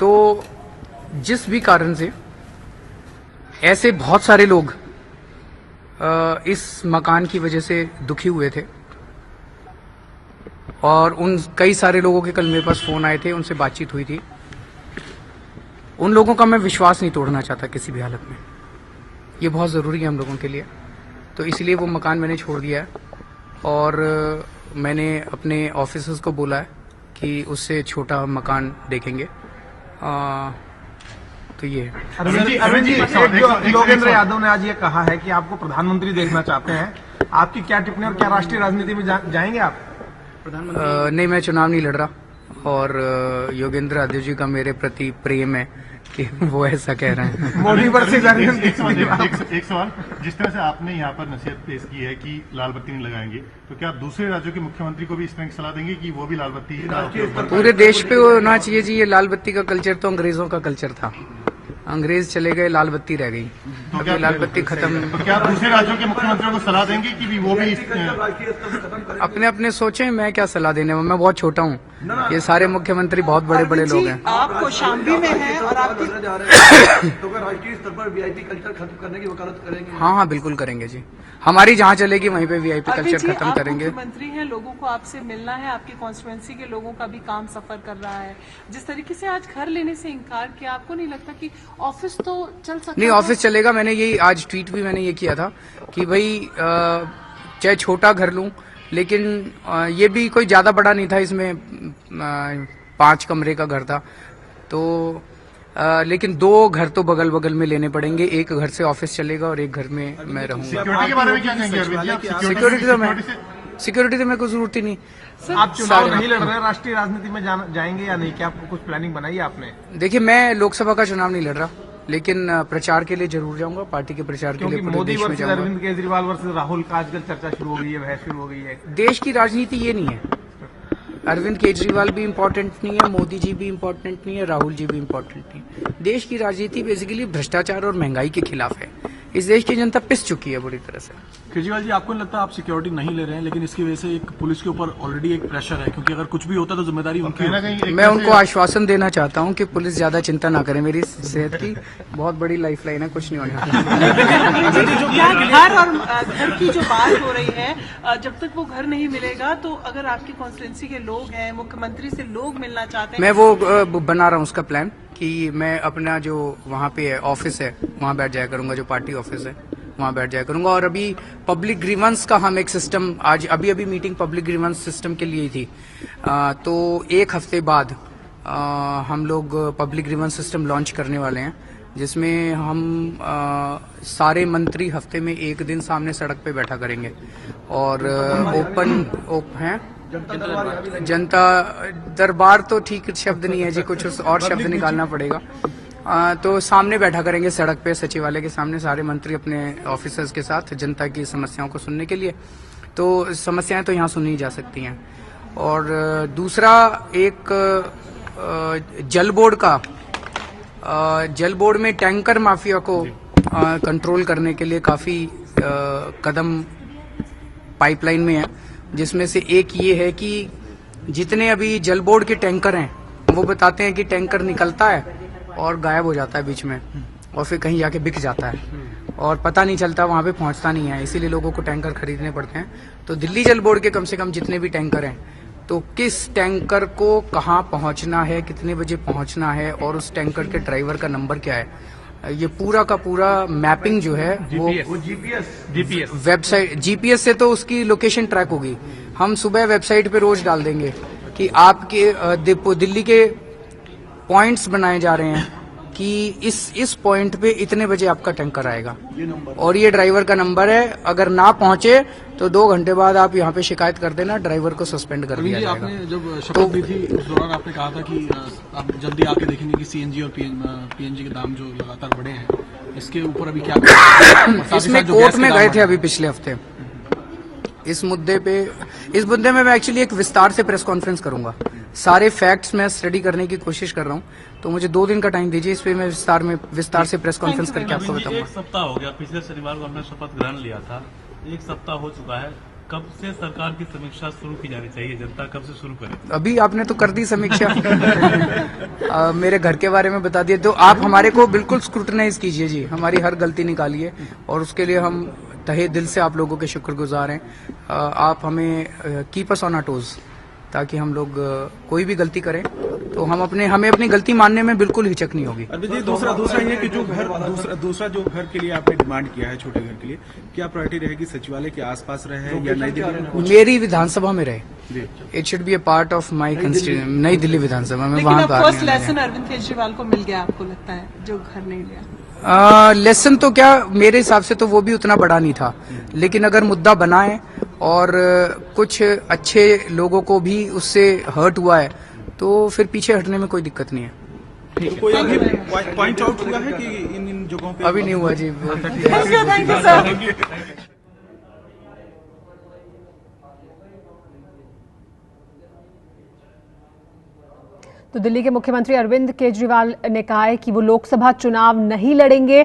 तो जिस भी कारण से ऐसे बहुत सारे लोग इस मकान की वजह से दुखी हुए थे और उन कई सारे लोगों के कल मेरे पास फोन आए थे, उनसे बातचीत हुई थी। उन लोगों का मैं विश्वास नहीं तोड़ना चाहता किसी भी हालत में। ये बहुत ज़रूरी है हम लोगों के लिए, तो इसलिए वो मकान मैंने छोड़ दिया है और मैंने अपने ऑफिसर्स को बोला है कि उससे छोटा मकान देखेंगे। तो ये है। अरविंद जी, योगेंद्र यादव ने आज ये कहा है कि आपको प्रधानमंत्री देखना चाहते हैं। आपकी क्या टिप्पणी और क्या राष्ट्रीय राजनीति में जाएंगे आप? नहीं, मैं चुनाव नहीं लड़ रहा और योगेंद्र यादव जी का मेरे प्रति प्रेम है कि वो ऐसा कह रहे हैं। मोदी पर से एक सवाल, जिस तरह से आपने यहाँ पर नसीहत पेश की है कि लाल बत्ती नहीं लगाएंगे, तो क्या आप दूसरे राज्यों के मुख्यमंत्री को भी इस तरह की सलाह देंगे कि वो भी लाल बत्ती पूरे देश पे होना चाहिए जी? ये लाल बत्ती का कल्चर तो अंग्रेजों का कल्चर था। अंग्रेज चले गए, लाल बत्ती रह गई, तो क्या लाल बत्ती खत्म? तो क्या दूसरे राज्यों के मुख्यमंत्रियों को सलाह देंगे कि वो भी अपने अपने सोचें? मैं क्या सलाह देने में, मैं बहुत छोटा हूँ। ये सारे मुख्यमंत्री बहुत बड़े बड़े लोग हैं। आप कौशाम्बी में हैं और आप जा रहे हैं तो क्या राष्ट्रीय स्तर पर वीआईपी कल्चर खत्म करने की वकालत करेंगे? हाँ, बिल्कुल करेंगे जी। हमारी जहाँ चलेगी वहीं पे वीआईपी कल्चर खत्म करेंगे। मुख्यमंत्री हैं, लोगों को आपसे मिलना है, आपकी कॉन्स्टिट्यूएंसी के लोगों का भी काम सफर कर रहा है। जिस तरीके से आज घर लेने से इनकार किया, आपको नहीं लगता कि ऑफिस तो चल सकता? नहीं, ऑफिस चलेगा। मैंने यही आज ट्वीट भी मैंने ये किया था कि भाई चाहे छोटा घर लूं, लेकिन ये भी कोई ज्यादा बड़ा नहीं था, इसमें 5 कमरे का घर था, तो लेकिन 2 घर तो बगल बगल में लेने पड़ेंगे। एक घर से ऑफिस चलेगा और एक घर में मैं रहूंगा। सिक्योरिटी के बारे में क्या कहेंगे? सिक्योरिटी तो मैं कोई जरूरत ही नहीं। आप चुनाव नहीं लड़ रहे, राष्ट्रीय राजनीति में जाएंगे या नहीं? क्या आपको कुछ प्लानिंग बनाई है आपने? देखिए, मैं लोकसभा का चुनाव नहीं लड़ रहा, लेकिन प्रचार के लिए जरूर जाऊंगा, पार्टी के प्रचार के लिए पूरे देश में जाऊंगा। अरविंद केजरीवाल वर्सेस राहुल का आजकल चर्चा शुरू हो गई है, बहस शुरू हो गई है। देश की राजनीति ये नहीं है। अरविंद केजरीवाल भी इम्पोर्टेंट नहीं है, मोदी जी भी इम्पोर्टेंट नहीं है, राहुल जी भी इम्पोर्टेंट नहीं है। देश की राजनीति बेसिकली भ्रष्टाचार और महंगाई के खिलाफ है। इस देश की जनता पिस चुकी है बुरी तरह से। केजरीवाल जी, आपको नहीं लगता आप सिक्योरिटी नहीं ले रहे हैं, लेकिन इसकी वजह से एक पुलिस के ऊपर ऑलरेडी एक प्रेशर है, क्योंकि अगर कुछ भी होता तो जिम्मेदारी उनकी है। मैं उनको आश्वासन देना चाहता हूं कि पुलिस ज्यादा चिंता ना करे मेरी सेहत की। बहुत बड़ी लाइफलाइन है, कुछ नहीं होने घर और घर की जो बात हो रही है, जब तक वो घर नहीं मिलेगा, तो अगर आपकी कॉन्स्टिट्यूएंसी के लोग हैं, मुख्यमंत्री से लोग मिलना चाहते हैं, मैं वो बना रहा हूँ उसका प्लान कि मैं अपना जो वहाँ पे ऑफिस है वहाँ बैठ जाया करूंगा, जो पार्टी ऑफिस है वहाँ बैठ जाया करूंगा। और अभी पब्लिक ग्रीवेंस का हम एक सिस्टम, आज अभी मीटिंग पब्लिक ग्रीवेंस सिस्टम के लिए थी, तो 1 हफ्ते बाद हम लोग पब्लिक ग्रीवेंस सिस्टम लॉन्च करने वाले हैं, जिसमें हम सारे मंत्री हफ्ते में 1 दिन सामने सड़क पे बैठा करेंगे और हैं जनता दरबार तो ठीक शब्द नहीं है जी, कुछ और शब्द निकालना पड़ेगा। तो सामने बैठा करेंगे सड़क पे, सचिवालय के सामने सारे मंत्री अपने ऑफिसर्स के साथ जनता की समस्याओं को सुनने के लिए। तो समस्याएं तो यहाँ सुनी जा सकती हैं। और दूसरा, एक जल बोर्ड में टैंकर माफिया को कंट्रोल करने के लिए काफी कदम पाइपलाइन में है, जिसमें से एक ये है कि जितने अभी जल बोर्ड के टैंकर हैं, वो बताते हैं कि टैंकर निकलता है और गायब हो जाता है बीच में और फिर कहीं जाके बिक जाता है और पता नहीं चलता, वहां पे पहुंचता नहीं है, इसीलिए लोगों को टैंकर खरीदने पड़ते हैं। तो दिल्ली जल बोर्ड के कम से कम जितने भी टैंकर हैं, तो किस टैंकर को कहाँ पहुंचना है, कितने बजे पहुंचना है और उस टैंकर के ड्राइवर का नंबर क्या है, ये पूरा का पूरा मैपिंग जो है वो जीपीएस वेबसाइट, जीपीएस से तो उसकी लोकेशन ट्रैक होगी। हम सुबह वेबसाइट पे रोज डाल देंगे कि आपके दिल्ली के पॉइंट्स बनाए जा रहे हैं कि इस पॉइंट पे इतने बजे आपका टैंकर आएगा और ये ड्राइवर का नंबर है। अगर ना पहुंचे तो 2 घंटे बाद आप यहाँ पे शिकायत कर देना, ड्राइवर को सस्पेंड कर दिया जाएगा। आपने जब शपथ ली थी उस दौरान आपने कहा था कि आप जल्दी आके देखेंगे कि सीएनजी और पीएनजी के दाम जो लगातार बढ़े हैं, इसके ऊपर अभी क्या इसमें कोर्ट में गए थे अभी पिछले हफ्ते। इस मुद्दे में मैं एक्चुअली एक विस्तार से प्रेस कॉन्फ्रेंस करूंगा। सारे फैक्ट्स मैं स्टडी करने की कोशिश कर रहा हूं, तो मुझे 2 दिन का टाइम दीजिए, इस पे मैं विस्तार से प्रेस कॉन्फ्रेंस करके आपको बताऊंगा। 1 सप्ताह हो गया, पिछले शनिवार को हमने शपथ ग्रहण लिया था, 1 सप्ताह हो चुका है। कब से सरकार की समीक्षा शुरू की जानी चाहिए? जनता कब से शुरू करे? अभी आपने तो कर दी समीक्षा। मेरे घर के बारे में बता दिया, तो आप हमारे को बिल्कुल स्क्रूटनाइज कीजिए जी, हमारी हर गलती निकालिए, और उसके लिए हम तहे दिल से आप लोगों के शुक्रगुजार हैं। आप हमें keep us on our toes, ताकि हम लोग कोई भी गलती करें तो हमें अपनी गलती मानने में बिल्कुल हिचक नहीं होगी। अरविंद जी, दूसरा ये कि जो घर दूसरा जो घर के लिए आपने डिमांड किया है, छोटे घर के लिए, क्या प्रायोरिटी रहेगी? सचिवालय के आसपास रहे या नई दिल्ली? मेरी विधानसभा में रहे। It should be a part of my constitution. नई दिल्ली विधानसभा में, लेकिन वहां अब बाहर फर्स्ट नहीं आना लेसन अरविंद केजरीवाल को मिल गया, आपको लगता है, जो घर नहीं लिया? लेसन तो क्या, मेरे हिसाब से तो वो भी उतना बड़ा नहीं था, लेकिन अगर मुद्दा बना है और कुछ अच्छे लोगों को भी उससे हर्ट हुआ है तो फिर पीछे हटने में कोई दिक्कत नहीं है। तो कोई अभी पॉइंट आउट हुआ है कि इन जगहों पे? अभी नहीं हुआ जी। Thank you sir. तो दिल्ली के मुख्यमंत्री अरविंद केजरीवाल ने कहा है कि वो लोकसभा चुनाव नहीं लड़ेंगे।